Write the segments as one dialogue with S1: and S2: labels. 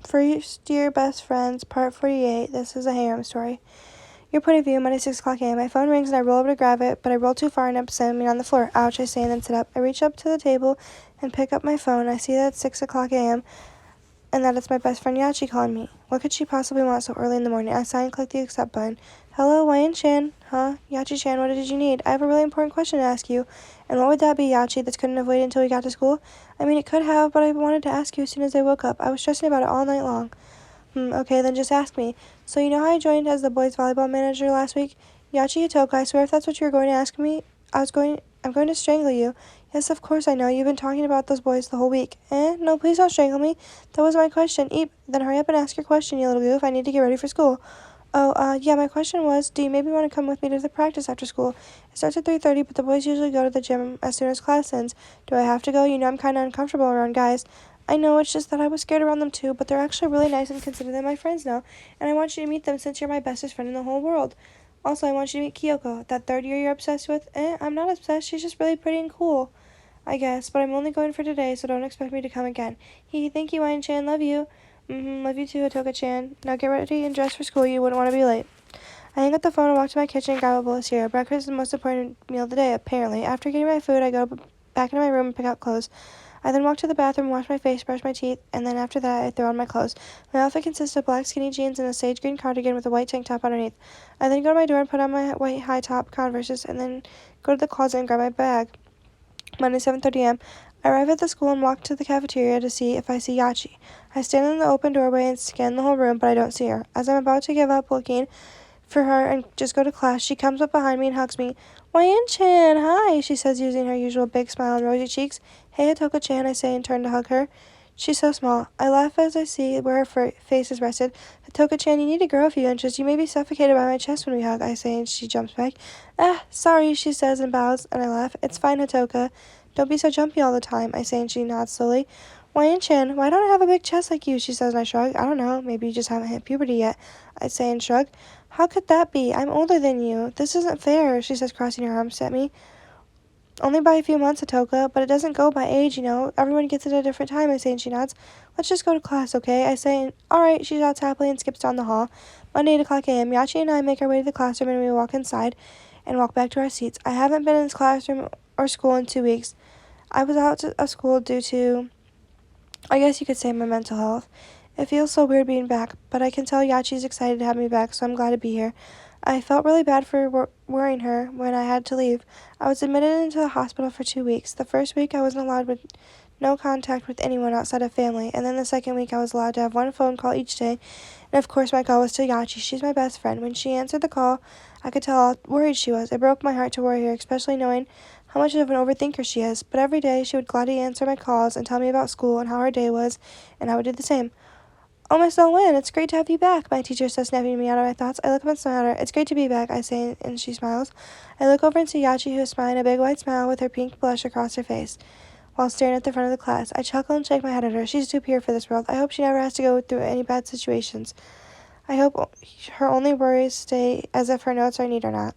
S1: First Year Best Friends, Part 48. This is a harem story. Your point of view, Monday, 6 o'clock a.m. My phone rings and I roll over to grab it, but I roll too far and end up slamming on the floor. Ouch, I say and then sit up. I reach up to the table and pick up my phone. I see that it's 6 o'clock a.m. and that it's my best friend Yachi calling me. What could she possibly want so early in the morning? I sigh and click the accept button. Hello, Wayne-chan. Huh? Yachi-chan, what did you need? I have a really important question to ask you. And what would that be, Yachi? This couldn't have waited until we got to school? I mean, it could have, but I wanted to ask you as soon as I woke up. I was stressing about it all night long. Okay, then just ask me. So you know how I joined as the boys' volleyball manager last week? Yachi Hitoka, I swear if that's what you were going to ask me, I'm going to strangle you. Yes, of course I know. You've been talking about those boys the whole week. No, please don't strangle me. That wasn't my question. Eep, then hurry up and ask your question, you little goof. I need to get ready for school. Yeah, my question was, do you maybe want to come with me to the practice after school? It starts at 3:30, but the boys usually go to the gym as soon as class ends. Do I have to go? You know I'm kind of uncomfortable around guys. I know, it's just that I was scared around them too, but they're actually really nice and consider them my friends now, and I want you to meet them since you're my bestest friend in the whole world. Also, I want you to meet Kyoko, that third year you're obsessed with. I'm not obsessed, she's just really pretty and cool, I guess, but I'm only going for today, so don't expect me to come again. Thank you, Wine-chan, love you. Love you too, Hitoka-chan. Now get ready and dress for school, you wouldn't want to be late. I hang up the phone and walk to my kitchen and grab a bowl of cereal. Breakfast is the most important meal of the day, apparently. After getting my food, I go back into my room and pick out clothes. I then walk to the bathroom, wash my face, brush my teeth, and then after that, I throw on my clothes. My outfit consists of black skinny jeans and a sage green cardigan with a white tank top underneath. I then go to my door and put on my white high top Converses, and then go to the closet and grab my bag. Monday, 7:30 a.m. I arrive at the school and walk to the cafeteria to see if I see Yachi. I stand in the open doorway and scan the whole room, but I don't see her. As I'm about to give up looking for her and just go to class, she comes up behind me and hugs me. Wyan-chan, hi, she says using her usual big smile and rosy cheeks. Hey, Hitoka-chan, I say and turn to hug her. She's so small. I laugh as I see where her face is rested. Hitoka-chan, you need to grow a few inches. You may be suffocated by my chest when we hug, I say, and she jumps back. Sorry, she says and bows, and I laugh. It's fine, Hitoka. Don't be so jumpy all the time, I say, and she nods slowly. Wyan-chan, why don't I have a big chest like you, she says, and I shrug. I don't know, maybe you just haven't hit puberty yet, I say and shrug. How could that be? I'm older than you. This isn't fair, she says, crossing her arms at me. Only by a few months, Hitoka, but it doesn't go by age, you know. Everyone gets it at a different time, I say, and she nods. Let's just go to class, okay? I say, and all right, she shouts happily and skips down the hall. Monday, 8 o'clock a.m. Yachi and I make our way to the classroom and we walk inside and walk back to our seats. I haven't been in this classroom or school in 2 weeks. I was out of school due to, I guess you could say, my mental health. It feels so weird being back, but I can tell Yachi's excited to have me back, so I'm glad to be here. I felt really bad for worrying her when I had to leave. I was admitted into the hospital for 2 weeks. The first week I wasn't allowed with no contact with anyone outside of family, and then the second week I was allowed to have one phone call each day, and of course my call was to Yachi. She's my best friend. When she answered the call, I could tell how worried she was. It broke my heart to worry her, especially knowing how much of an overthinker she is, but every day she would gladly answer my calls and tell me about school and how her day was, and I would do the same. Oh, Miss Lynn, it's great to have you back, my teacher says, snapping me out of my thoughts. I look up and smile at her. It's great to be back, I say, and she smiles. I look over and see Yachi, who is smiling a big white smile with her pink blush across her face, while staring at the front of the class. I chuckle and shake my head at her. She's too pure for this world. I hope she never has to go through any bad situations. I hope her only worries stay as if her notes are neat or not.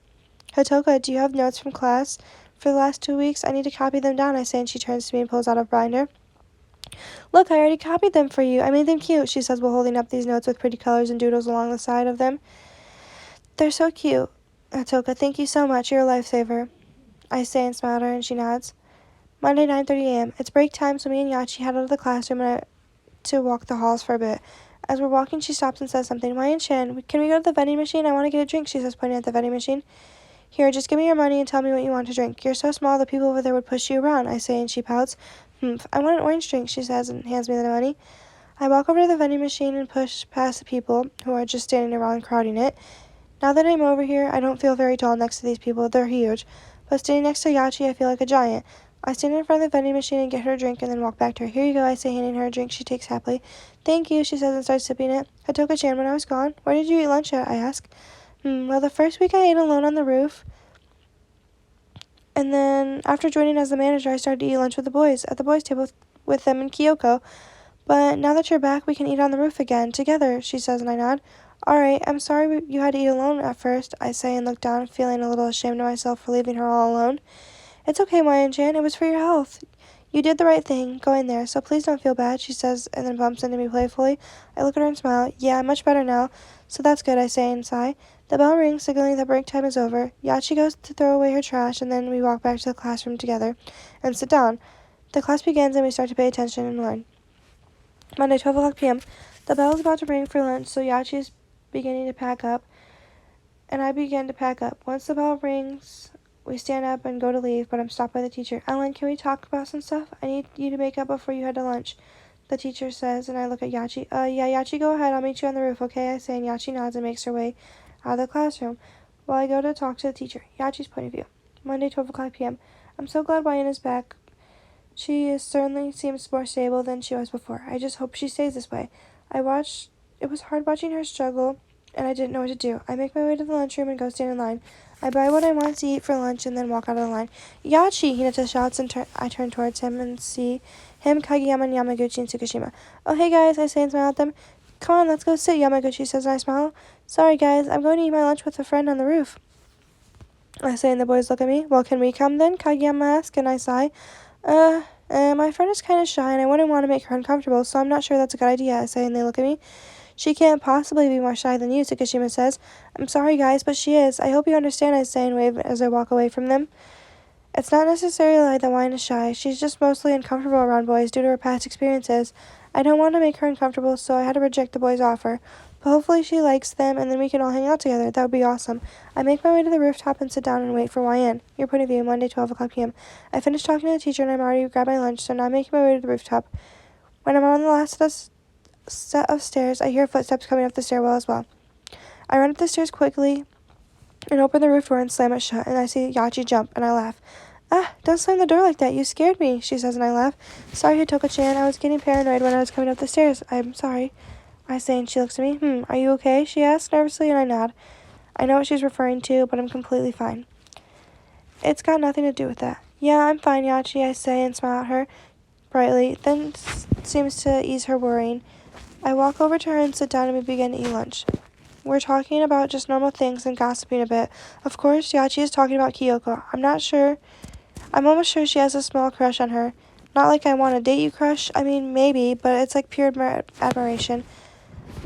S1: Hitoka, do you have notes from class for the last 2 weeks? I need to copy them down, I say, and she turns to me and pulls out a binder. Look, I already copied them for you. I made them cute, she says while holding up these notes with pretty colors and doodles along the side of them. They're so cute. Hitoka, thank you so much. You're a lifesaver, I say and smile at her, and she nods. Monday, 9:30 a.m. It's break time, so me and Yachi head out of the classroom to walk the halls for a bit. As we're walking, she stops and says something. Wyan-chan, can we go to the vending machine? I want to get a drink, she says, pointing at the vending machine. Here, just give me your money and tell me what you want to drink. You're so small, the people over there would push you around, I say, and she pouts. I want an orange drink, she says, and hands me the money. I walk over to the vending machine and push past the people who are just standing around crowding it. Now that I'm over here, I don't feel very tall next to these people. They're huge. But standing next to Yachi, I feel like a giant. I stand in front of the vending machine and get her a drink and then walk back to her. Here you go, I say, handing her a drink. She takes happily. Thank you, she says and starts sipping it. Hitoka-chan, when I was gone, where did you eat lunch at? I ask. Well, the first week I ate alone on the roof. And then, after joining as the manager, I started to eat lunch with the boys, at the boys' table with them and Kyoko. But now that you're back, we can eat on the roof again, together, she says, and I nod. All right, I'm sorry you had to eat alone at first, I say and look down, feeling a little ashamed of myself for leaving her all alone. It's okay, Wyan-chan, it was for your health. You did the right thing, going there, so please don't feel bad, she says, and then bumps into me playfully. I look at her and smile. Yeah, I'm much better now, so that's good, I say and sigh. The bell rings, signaling that break time is over. Yachi goes to throw away her trash, and then we walk back to the classroom together and sit down. The class begins, and we start to pay attention and learn. Monday, 12 o'clock p.m. The bell is about to ring for lunch, so Yachi is beginning to pack up, and I begin to pack up. Once the bell rings, we stand up and go to leave, but I'm stopped by the teacher. Ellen, can we talk about some stuff? I need you to make up before you head to lunch, the teacher says, and I look at Yachi. Yeah, Yachi, go ahead. I'll meet you on the roof, okay? I say, and Yachi nods and makes her way out of the classroom, while I go to talk to the teacher. Yachi's point of view. Monday, 12 o'clock p.m. I'm so glad Wyan is back. She certainly seems more stable than she was before. I just hope she stays this way. It was hard watching her struggle, and I didn't know what to do. I make my way to the lunchroom and go stand in line. I buy what I want to eat for lunch and then walk out of the line. Yachi! Hinata shouts, and I turn towards him and see him, Kageyama, and Yamaguchi, and Tsukishima. Oh, hey guys, I say and smile at them. Come on, let's go sit, Yamaguchi says, and I smile. Sorry guys, I'm going to eat my lunch with a friend on the roof, I say, and the boys look at me. Well, can we come then? Kageyama asks, and I sigh. My friend is kind of shy, and I wouldn't want to make her uncomfortable, so I'm not sure that's a good idea, I say, and they look at me. She can't possibly be more shy than you, Tsukishima says. I'm sorry, guys, but she is. I hope you understand, I say and wave as I walk away from them. It's not necessarily that Wyan is shy. She's just mostly uncomfortable around boys due to her past experiences. I don't want to make her uncomfortable, so I had to reject the boys' offer. But hopefully she likes them, and then we can all hang out together. That would be awesome. I make my way to the rooftop and sit down and wait for Wyan. Your point of view, Monday, 12 o'clock p.m. I finished talking to the teacher, and I'm already grabbed my lunch, so now I'm making my way to the rooftop. When I'm on the last set of stairs, I hear footsteps coming up the stairwell as well. I run up the stairs quickly and open the roof door and slam it shut, and I see Yachi jump, and I laugh. Ah, don't slam the door like that. You scared me, she says, and I laugh. Sorry, Hitoka-chan. I was getting paranoid when I was coming up the stairs. I'm sorry, I say, and she looks at me. Are you okay? She asks nervously, and I nod. I know what she's referring to, but I'm completely fine. It's got nothing to do with that. Yeah, I'm fine, Yachi, I say, and smile at her brightly, then seems to ease her worrying. I walk over to her and sit down, and we begin to eat lunch. We're talking about just normal things and gossiping a bit. Of course, Yachi is talking about Kyoko. I'm almost sure she has a small crush on her. Not like I want to date you crush. I mean, maybe, but it's like pure admiration.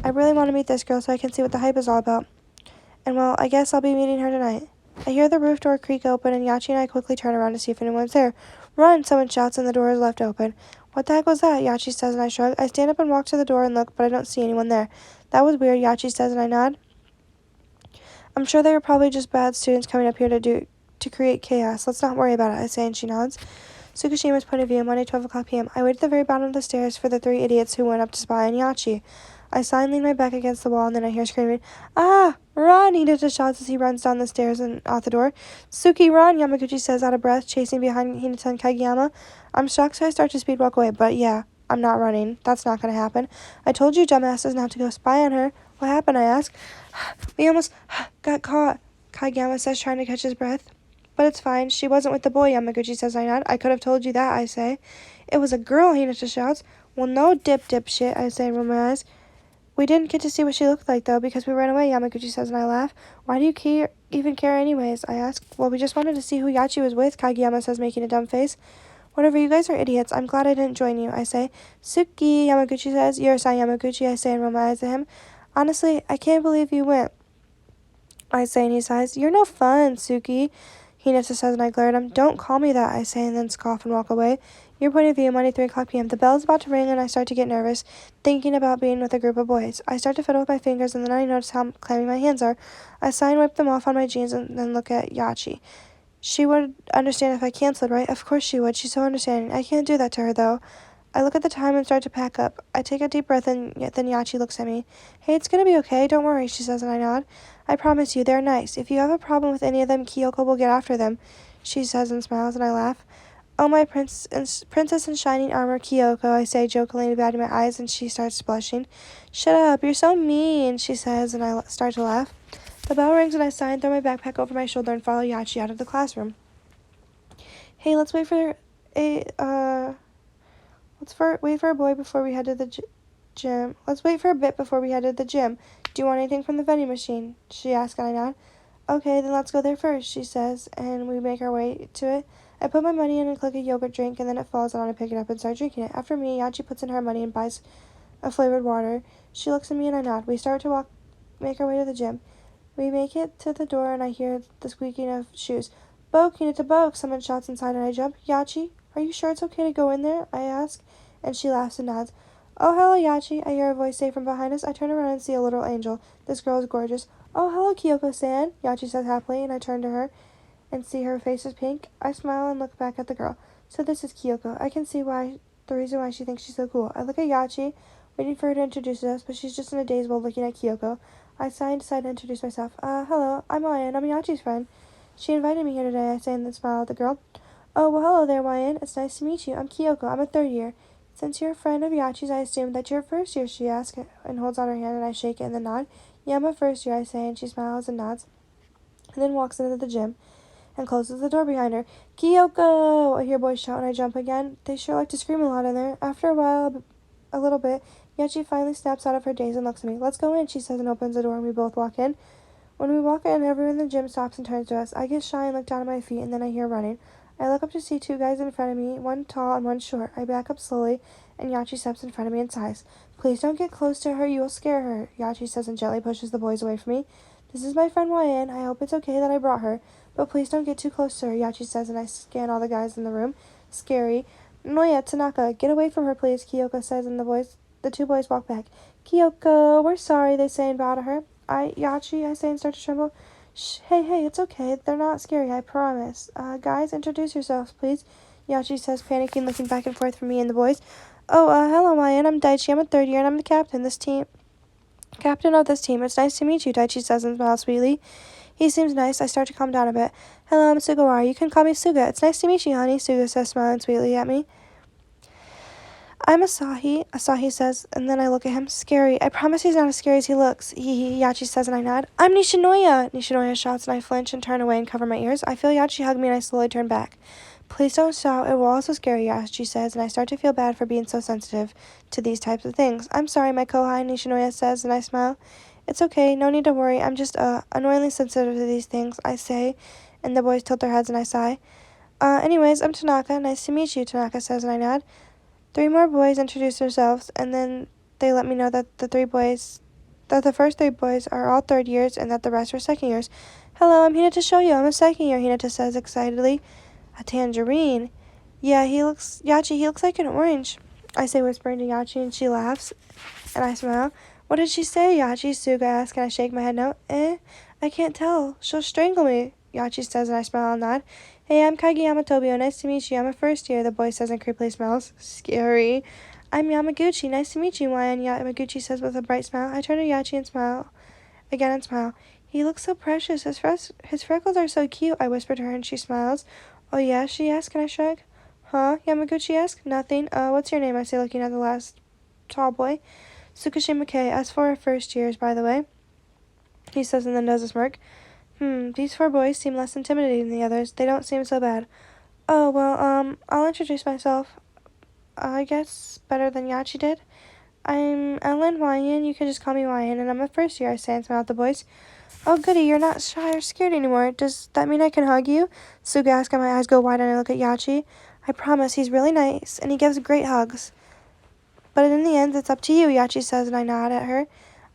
S1: I really want to meet this girl so I can see what the hype is all about. And well, I guess I'll be meeting her tonight. I hear the roof door creak open, and Yachi and I quickly turn around to see if anyone's there. Run, someone shouts, and the door is left open. What the heck was that? Yachi says, and I shrug. I stand up and walk to the door and look, but I don't see anyone there. That was weird, Yachi says, and I nod. I'm sure they were probably just bad students coming up here to create chaos. Let's not worry about it, I say, and she nods. Tsukishima's point of view, Monday, 12 o'clock p.m. I wait at the very bottom of the stairs for the three idiots who went up to spy on Yachi. I sigh and lean my back against the wall, and then I hear screaming. Ah! Run! Hinata shouts as he runs down the stairs and out the door. Suki, run! Yamaguchi says, out of breath, chasing behind Hinata and Kageyama. I'm shocked, so I start to speed walk away, but yeah, I'm not running. That's not going to happen. I told you dumbasses not to go spy on her. What happened, I ask. We almost got caught, Kageyama says, trying to catch his breath. But it's fine. She wasn't with the boy, Yamaguchi says, I nod. I could have told you that, I say. It was a girl, Hinata shouts. Well, no dipshit, I say and roll my eyes. We didn't get to see what she looked like, though, because we ran away, Yamaguchi says, and I laugh. Why do you even care anyways, I ask. Well, we just wanted to see who Yachi was with, Kageyama says, making a dumb face. Whatever, you guys are idiots. I'm glad I didn't join you, I say. Suki, Yamaguchi says. You're a sign, Yamaguchi, I say, and roll my eyes at him. Honestly, I can't believe you went, I say, and he sighs. You're no fun, Suki, Hinata says, and I glare at him. Don't call me that, I say, and then scoff and walk away. Your point of view, Monday, 3 o'clock p.m. The bell is about to ring, and I start to get nervous, thinking about being with a group of boys. I start to fiddle with my fingers, and then I notice how clammy my hands are. I sigh and wipe them off on my jeans, and then look at Yachi. She would understand if I canceled, right? Of course she would. She's so understanding. I can't do that to her, though. I look at the time and start to pack up. I take a deep breath, and then Yachi looks at me. Hey, it's gonna be okay. Don't worry, she says, and I nod. I promise you, they're nice. If you have a problem with any of them, Kyoko will get after them, she says and smiles, and I laugh. Oh, my princess in shining armor, Kyoko, I say, jokingly, batting my eyes, and she starts blushing. Shut up, you're so mean, she says, and I start to laugh. The bell rings, and I sigh and throw my backpack over my shoulder and follow Yachi out of the classroom. Hey, let's wait for a boy before we head to the gym. Let's wait for a bit before we head to the gym. Do you want anything from the vending machine? She asks, and I nod. Okay, then let's go there first, she says, and we make our way to it. I put my money in and click a yogurt drink, and then it falls, and I pick it up and start drinking it. After me, Yachi puts in her money and buys a flavored water. She looks at me and I nod. We start to make our way to the gym. We make it to the door and I hear the squeaking of shoes. Boke, you need to boke, someone shouts inside and I jump. Yachi, are you sure it's okay to go in there? I ask, and she laughs and nods. Oh, hello, Yachi, I hear a voice say from behind us. I turn around and see a little angel. This girl is gorgeous. Oh, hello, Kyoko-san, Yachi says happily, and I turn to her and see her face is pink. I smile and look back at the girl. So this is Kyoko. I can see the reason why she thinks she's so cool. I look at Yachi, waiting for her to introduce us, but she's just in a daze while looking at Kyoko. I sigh and decide to introduce myself. Hello, I'm Ryan. I'm Yachi's friend. She invited me here today, I say and then smile at the girl. Oh, well, hello there, Ryan. It's nice to meet you. I'm Kyoko. I'm a third year. Since you're a friend of Yachi's, I assume that you're a first year, she asks, and holds out her hand, and I shake it and then nod. Yeah, I'm a first year, I say, and she smiles and nods, and then walks into the gym and closes the door behind her. Kyoko! I hear boys shout and I jump again. They sure like to scream a lot in there. After a while, a little bit, Yachi finally snaps out of her daze and looks at me. Let's go in, she says and opens the door and we both walk in. When we walk in, everyone in the gym stops and turns to us. I get shy and look down at my feet and then I hear running. I look up to see two guys in front of me, one tall and one short. I back up slowly and Yachi steps in front of me and sighs. Please don't get close to her, you will scare her, Yachi says and gently pushes the boys away from me. This is my friend YN. I hope it's okay that I brought her. But please don't get too close to her, Yachi says, and I scan all the guys in the room. Scary. Noya, Tanaka, get away from her, please, Kyoko says, and the two boys walk back. Kyoko, we're sorry, they say and bow to her. Yachi, I say and start to tremble. Shh, hey, it's okay. They're not scary, I promise. Guys, introduce yourselves, please, Yachi says, panicking, looking back and forth from me and the boys. Oh, hello, Mayan. I'm Daichi. I'm a third year, and I'm the captain of this team. It's nice to meet you, Daichi says and smiles sweetly. He seems nice. I start to calm down a bit. Hello, I'm Sugawara. You can call me Suga. It's nice to meet you, honey, Suga says, smiling sweetly at me. I'm Asahi says, and then I look at him. Scary. I promise he's not as scary as he looks. Yachi says, and I nod. I'm Nishinoya! Nishinoya shouts, and I flinch and turn away and cover my ears. I feel Yachi hug me, and I slowly turn back. Please don't shout. It will also scare you, Yachi says, and I start to feel bad for being so sensitive to these types of things. I'm sorry, my kohai, Nishinoya says, and I smile. It's okay. No need to worry. I'm just, annoyingly sensitive to these things, I say, and the boys tilt their heads, and I sigh. Anyways, I'm Tanaka. Nice to meet you, Tanaka says, and I nod. Three more boys introduce themselves, and then they let me know that the first three boys are all third years, and that the rest are second years. Hello, I'm Hinata Shoyo. I'm a second year, Hinata says excitedly. A tangerine. Yeah, he looks like an orange, I say, whispering to Yachi, and she laughs, and I smile. What did she say, Yachi? Suga asks, and I shake my head no. I can't tell. She'll strangle me, Yachi says, and I smile and nod. Hey, I'm Kageyama Tobio. Nice to meet you. I'm a first year, the boy says and creepily smiles. Scary. I'm Yamaguchi. Nice to meet you, Wyan, Yamaguchi says with a bright smile. I turn to Yachi and smile. Again and smile. He looks so precious. His freckles are so cute, I whisper to her, and she smiles. Oh, yeah, she asks, and I shrug. Huh? Yamaguchi asks. Nothing. What's your name? I say, looking at the last tall boy. Tsukishima K. As for our first years, by the way, he says and then does a smirk. These four boys seem less intimidating than the others. They don't seem so bad. Oh, well, I'll introduce myself. I guess better than Yachi did. I'm Ellen Wyan. You can just call me Wyan, and I'm a first year, I say and smile at the boys. Oh, goody, you're not shy or scared anymore. Does that mean I can hug you? Suga asks, and my eyes go wide, and I look at Yachi. I promise, he's really nice, and he gives great hugs. But in the end, it's up to you, Yachi says, and I nod at her.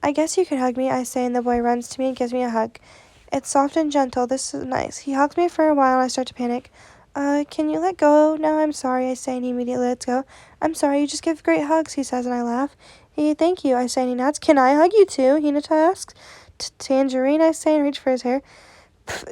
S1: I guess you can hug me, I say, and the boy runs to me and gives me a hug. It's soft and gentle. This is nice. He hugs me for a while, and I start to panic. Can you let go? No, I'm sorry, I say, and he immediately lets go. I'm sorry, you just give great hugs, he says, and I laugh. Hey, thank you, I say, and he nods. Can I hug you too? Hinata asks. Tangerine, I say, and reach for his hair.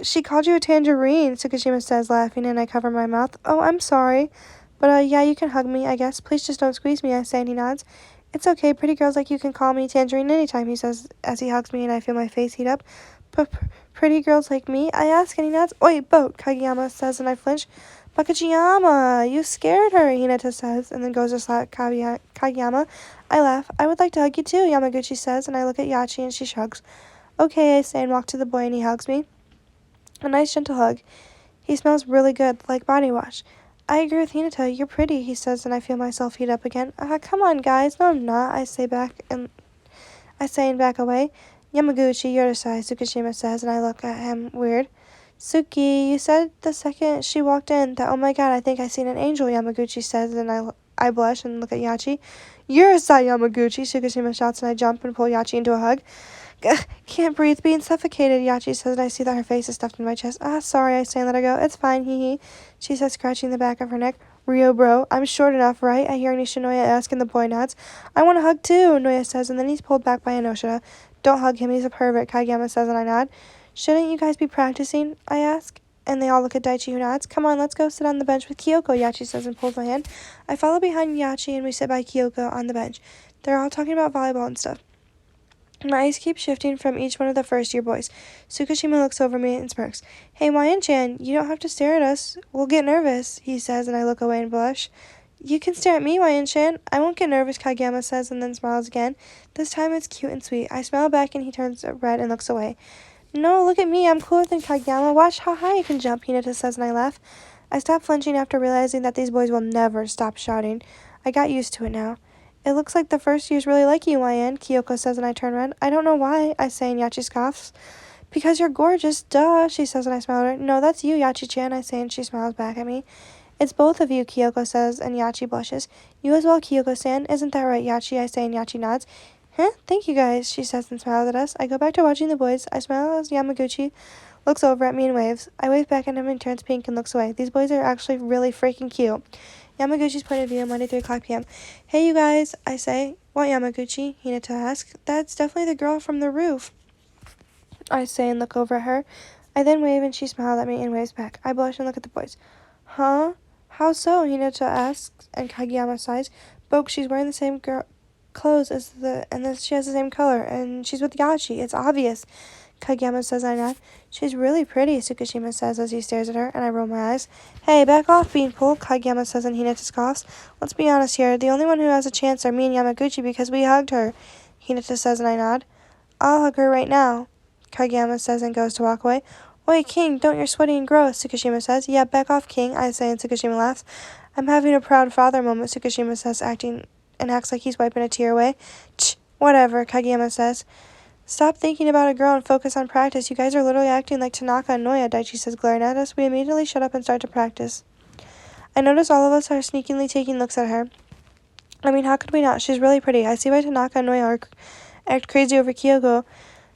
S1: She called you a tangerine, Tsukishima says, laughing, and I cover my mouth. Oh, I'm sorry. But, yeah, you can hug me, I guess. Please just don't squeeze me, I say, and he nods. It's okay, pretty girls like you can call me Tangerine anytime, he says, as he hugs me, and I feel my face heat up. Pretty girls like me? I ask, and he nods. Oi, boat, Kageyama says, and I flinch. Bakachiyama, you scared her, Hinata says, and then goes to slap Kageyama. I laugh. I would like to hug you too, Yamaguchi says, and I look at Yachi, and she shrugs. Okay, I say, and walk to the boy, and he hugs me. A nice, gentle hug. He smells really good, like body wash. I agree with Hinata. You're pretty, he says, and I feel myself heat up again. Come on, guys. No, I'm not, I say and back away. Yamaguchi, you're the size, Tsukishima says, and I look at him weird. Suki, you said the second she walked in that, oh my god, I think I seen an angel, Yamaguchi says, and I blush and look at Yachi. You're a Sai Yamaguchi, Tsukishima shouts, and I jump and pull Yachi into a hug. Can't breathe, being suffocated, Yachi says, and I see that her face is stuffed in my chest. Ah, sorry, I say and let her go. It's fine, hee hee, she says, scratching the back of her neck. Rio, bro, I'm short enough, right? I hear Nishinoya ask, and the boy nods. I want a hug too, Noya says, and then he's pulled back by Inoshida. Don't hug him, he's a pervert, Kageyama says, and I nod. Shouldn't you guys be practicing? I ask. And they all look at Daichi, who nods. Come on, let's go sit on the bench with Kyoko, Yachi says, and pulls my hand. I follow behind Yachi, and we sit by Kyoko on the bench. They're all talking about volleyball and stuff. My eyes keep shifting from each one of the first-year boys. Tsukishima looks over me and smirks. Hey, Mayan-chan, you don't have to stare at us. We'll get nervous, he says, and I look away and blush. You can stare at me, Mayan-chan. I won't get nervous, Kageyama says, and then smiles again. This time it's cute and sweet. I smile back, and he turns red and looks away. No, look at me. I'm cooler than Kageyama. Watch how high I can jump, Hinata says, and I laugh. I stop flinching after realizing that these boys will never stop shouting. I got used to it now. It looks like the first years really like you, YN, Kyoko says, and I turn red. I don't know why, I say, and Yachi scoffs. Because you're gorgeous, duh, she says, and I smile at her. No, that's you, Yachi-chan, I say, and she smiles back at me. It's both of you, Kyoko says, and Yachi blushes. You as well, Kyoko-san. Isn't that right, Yachi, I say, and Yachi nods. Huh? Thank you, guys, she says and smiles at us. I go back to watching the boys. I smile as Yamaguchi looks over at me and waves. I wave back at him and turns pink and looks away. These boys are actually really freaking cute. Yamaguchi's point of view, Monday, 3 o'clock p.m. Hey, you guys, I say. What, Yamaguchi? Hinata asks. That's definitely the girl from the roof, I say and look over at her. I then wave and she smiles at me and waves back. I blush and look at the boys. Huh? How so? Hinata asks, and Kageyama sighs. Boke, she's wearing the same clothes as and then she has the same color, and she's with Yachi. It's obvious. Kageyama says, I nod. She's really pretty, Tsukishima says as he stares at her, and I roll my eyes. Hey, back off, Beanpole, Kageyama says, and Hinata scoffs. Let's be honest here. The only one who has a chance are me and Yamaguchi because we hugged her, Hinata says, and I nod. I'll hug her right now, Kageyama says and goes to walk away. Wait, King, don't, you're sweaty and gross, Tsukishima says. Yeah, back off, King, I say, and Tsukishima laughs. I'm having a proud father moment, Tsukishima says, acts like he's wiping a tear away. Tch, whatever, Kageyama says. Stop thinking about a girl and focus on practice. You guys are literally acting like Tanaka and Noya, Daichi says, glaring at us. We immediately shut up and start to practice. I notice all of us are sneakily taking looks at her. I mean, how could we not? She's really pretty. I see why Tanaka and Noya act crazy over Kyoko.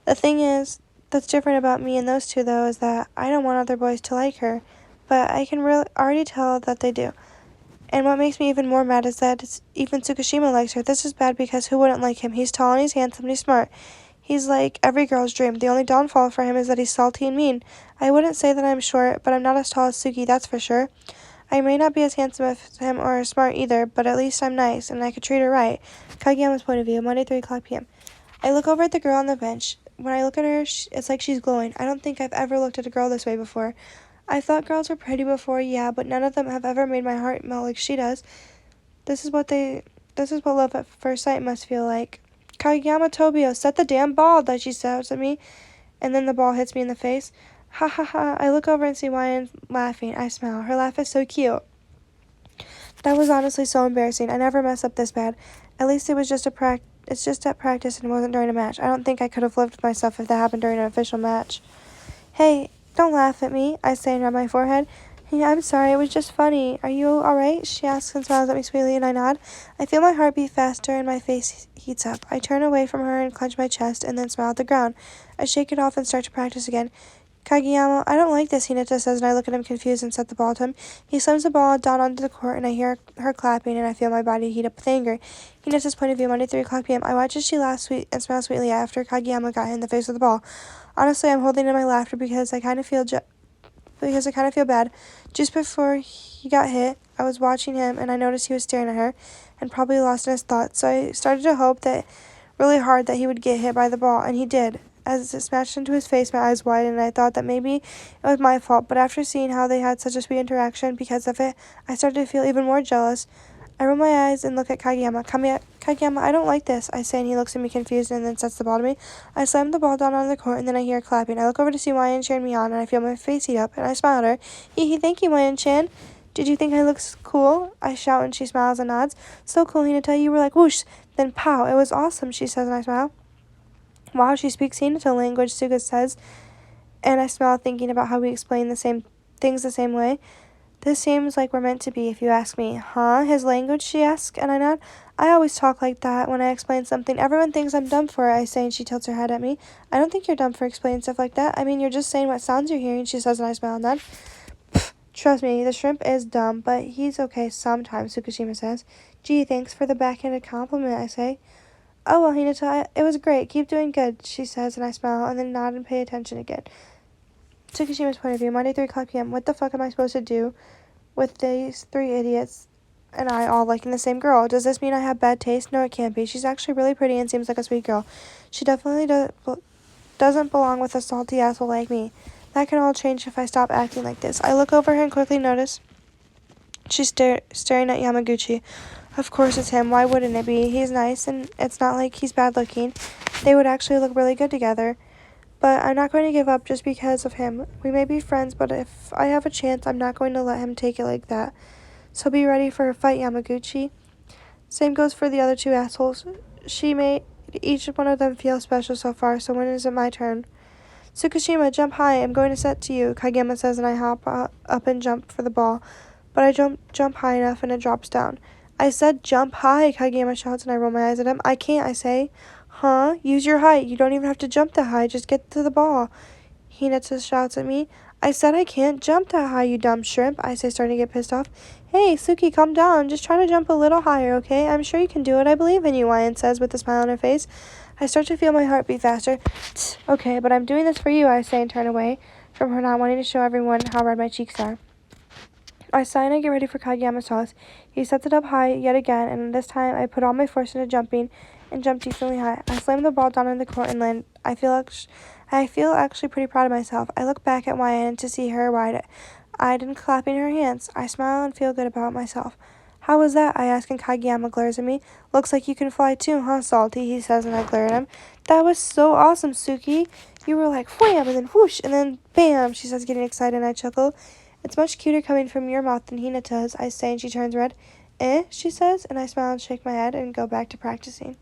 S1: The thing is, that's different about me and those two, though, is that I don't want other boys to like her. But I can already tell that they do. And what makes me even more mad is that even Tsukishima likes her. This is bad because who wouldn't like him? He's tall and he's handsome and he's smart. He's like every girl's dream. The only downfall for him is that he's salty and mean. I wouldn't say that I'm short, but I'm not as tall as Suki, that's for sure. I may not be as handsome as him or as smart either, but at least I'm nice, and I could treat her right. Kageyama's point of view, Monday, 3 o'clock p.m. I look over at the girl on the bench. When I look at her, it's like she's glowing. I don't think I've ever looked at a girl this way before. I thought girls were pretty before, yeah, but none of them have ever made my heart melt like she does. This is what love at first sight must feel like. Kageyama Tobio, set the damn ball, Daichi shouts at me, and then the ball hits me in the face. Ha ha ha, I look over and see Ryan laughing. I smile. Her laugh is so cute. That was honestly so embarrassing. I never messed up this bad. At least it was just it's just at practice and wasn't during a match. I don't think I could have lived with myself if that happened during an official match. Hey, don't laugh at me, I say and rub my forehead. Yeah, I'm sorry, it was just funny. Are you alright? She asks and smiles at me sweetly, and I nod. I feel my heart beat faster and my face heats up. I turn away from her and clench my chest and then smile at the ground. I shake it off and start to practice again. Kageyama, I don't like this, Hinata says, and I look at him confused and set the ball to him. He slams the ball down onto the court, and I hear her clapping, and I feel my body heat up with anger. Hinata's point of view, Monday, 3 o'clock p.m. I watch as she laughs sweet and smiles sweetly after Kageyama got hit in the face with the ball. Honestly, I'm holding in my laughter because I kind of feel bad. Just before he got hit, I was watching him, and I noticed he was staring at her and probably lost in his thoughts, so I started to hope that really hard that he would get hit by the ball, and he did. As it smashed into his face, my eyes widened, and I thought that maybe it was my fault, but after seeing how they had such a sweet interaction because of it, I started to feel even more jealous. I roll my eyes and look at Kageyama. Kageyama, I don't like this, I say, and he looks at me confused and then sets the ball to me. I slam the ball down on the court, and then I hear clapping. I look over to see Ryan cheering me on, and I feel my face heat up, and I smile at her. Hee, thank you, Ryan-chan. Did you think I look cool? I shout, and she smiles and nods. So cool, Hinata, you were like whoosh, then pow. It was awesome, she says, and I smile. Wow, she speaks Hinata language, Suga says. And I smile, thinking about how we explain the same things the same way. This seems like we're meant to be, if you ask me. Huh? His language, she asks, and I nod. I always talk like that when I explain something. Everyone thinks I'm dumb for it, I say, and she tilts her head at me. I don't think you're dumb for explaining stuff like that. I mean, you're just saying what sounds you're hearing, she says, and I smile and nod. Trust me, the shrimp is dumb, but he's okay sometimes, Tsukishima says. Gee, thanks for the backhanded compliment, I say. Oh, well, Hinata, it was great. Keep doing good, she says, and I smile, and then nod and pay attention again. Tsukishima's point of view, Monday, 3 o'clock p.m. What the fuck am I supposed to do with these 3 idiots and I all liking the same girl? Does this mean I have bad taste? No, it can't be. She's actually really pretty and seems like a sweet girl. She definitely doesn't belong with a salty asshole like me. That can all change if I stop acting like this. I look over her and quickly notice she's staring at Yamaguchi. Of course it's him. Why wouldn't it be? He's nice, and it's not like he's bad looking. They would actually look really good together. But I'm not going to give up just because of him. We may be friends, but if I have a chance, I'm not going to let him take it like that. So be ready for a fight, Yamaguchi. Same goes for the other 2 assholes. She made each one of them feel special so far, so when is it my turn? Tsukishima, jump high. I'm going to set to you, Kageyama says, and I hop up and jump for the ball. But I don't jump high enough, and it drops down. I said jump high, Kageyama shouts, and I roll my eyes at him. I can't, I say. Huh? Use your height. You don't even have to jump that high. Just get to the ball. Hinata shouts at me. I said I can't jump that high, you dumb shrimp, I say, starting to get pissed off. Hey, Suki, calm down. Just try to jump a little higher, okay? I'm sure you can do it. I believe in you, Ayan says with a smile on her face. I start to feel my heart beat faster. Okay, but I'm doing this for you, I say, and turn away from her, not wanting to show everyone how red my cheeks are. I sigh and I get ready for Kageyama's toss. He sets it up high yet again, and this time I put all my force into jumping and jump decently high. I slam the ball down in the court and land. I feel actually pretty proud of myself. I look back at Wyan to see her wide-eyed and clapping her hands. I smile and feel good about myself. How was that? I ask, and Kageyama glares at me. Looks like you can fly too, huh, Salty? He says, and I glare at him. That was so awesome, Suki. You were like, wham, and then whoosh, and then bam, she says, getting excited, and I chuckle. It's much cuter coming from your mouth than Hinata's, I say, and she turns red. Eh? She says, and I smile and shake my head and go back to practicing.